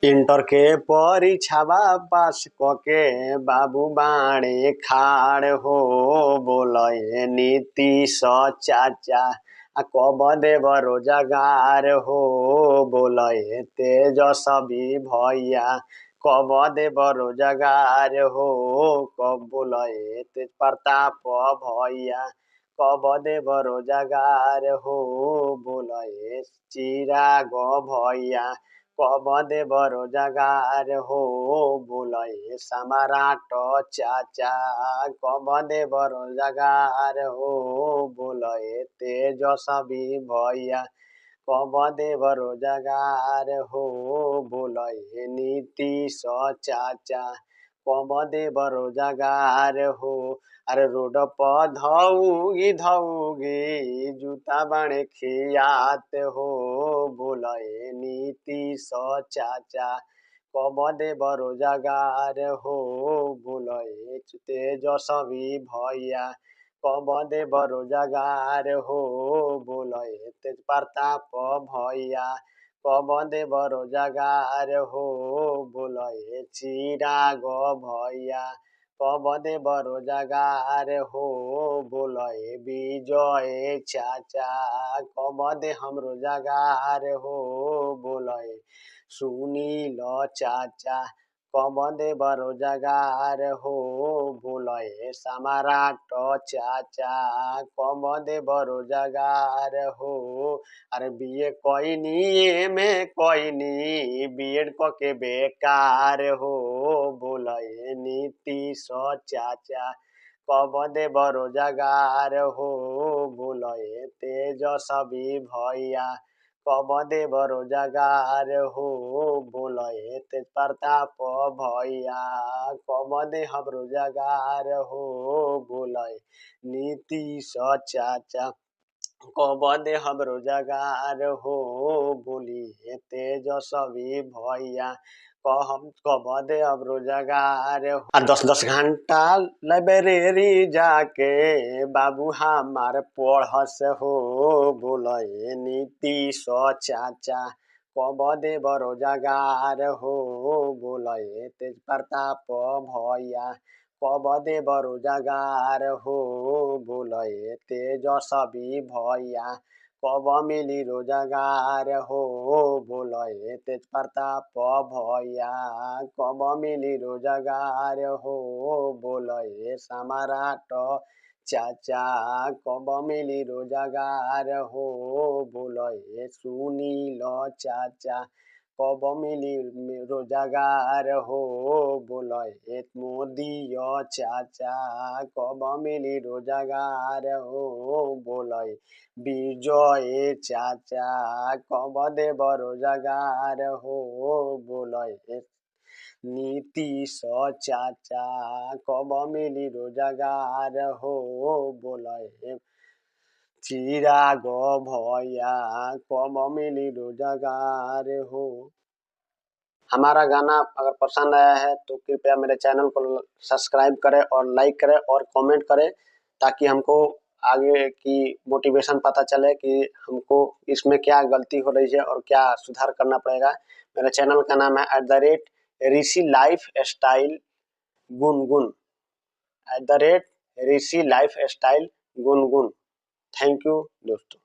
Inter के परीक्षावा पास कके बाबू बाणे खाड़ हो बोले नीतीश चाचा कब देव रोजगार हो बोले तेजस्वी भैया कब देव रोजगार हो कब बोले तेज प्रताप भैया कब देव रोजगार हो बोले चिराग भैया कब देव रोजगार हो बोले सम्राट चाचा कब देव रोजगार हो बोले तेजस्वी भैया कब देव रोजगार हो बोले नीतीश चाचा कब देव रोजगार हो। अरे रोड पर धौगी धौगी जूता बाणे खियात हो बोले नीतीश चाचा कब देव रोजगार हो बोले तेजस्वी भैया कब देव रोजगार हो बोले तेज प्रताप भैया कब देव रोजगार हो बोले चिराग भैया कब देव रोजगार हो बोले विजय चाचा कब दे हम रोजगार हो बोले सुनील चाचा कब देव रोजगार हो बोले सम्राट चाचा कब देव रोजगार हो। अरे बीए कोइनी में कोइनी बीएड क के बेकार हो बोले नीतीश चाचा कब देव रोजगार हो बोले तेजस्वी भैया कब देव रोजगार हो बोले तेज प्रताप भैया कब दे हम रोजगार हो बोले नीतीश चाचा कब दे हम रोजगार हो बोली तेजस्वी भैया कब दे अब रोजगार हो। 10-10 घंटा लाइब्रेरी जाके बाबू हमार पढ़स हो बोले नीतीश चाचा कब देव रोजगार हो बोले तेज प्रताप भैया कब देव रोजगार हो बोले तेजस्वी भैया कब मिली रोजगार हो बोले तेज प्रताप भैया कब मिली रोजगार हो बोले सम्राट चाचा कब मिली रोजगार हो बोले सुनील चाचा कब मिली रोजगार हो बोले मोदी चाचा कब मिली रोजगार हो बोले विजय चाचा कब देव रोजगार हो बोले नीतीश चाचा कब मिली रोजगार हो बोले चिराग भैया कब मिली रोजगार हो। हमारा गाना अगर पसंद आया है तो कृपया मेरे चैनल को सब्सक्राइब करें और लाइक करें और कमेंट करें ताकि हमको आगे की मोटिवेशन पता चले कि हमको इसमें क्या गलती हो रही है और क्या सुधार करना पड़ेगा। मेरे चैनल का नाम है Rishi life style Gungun Rishi life style Gungun. Thank you दोस्तों।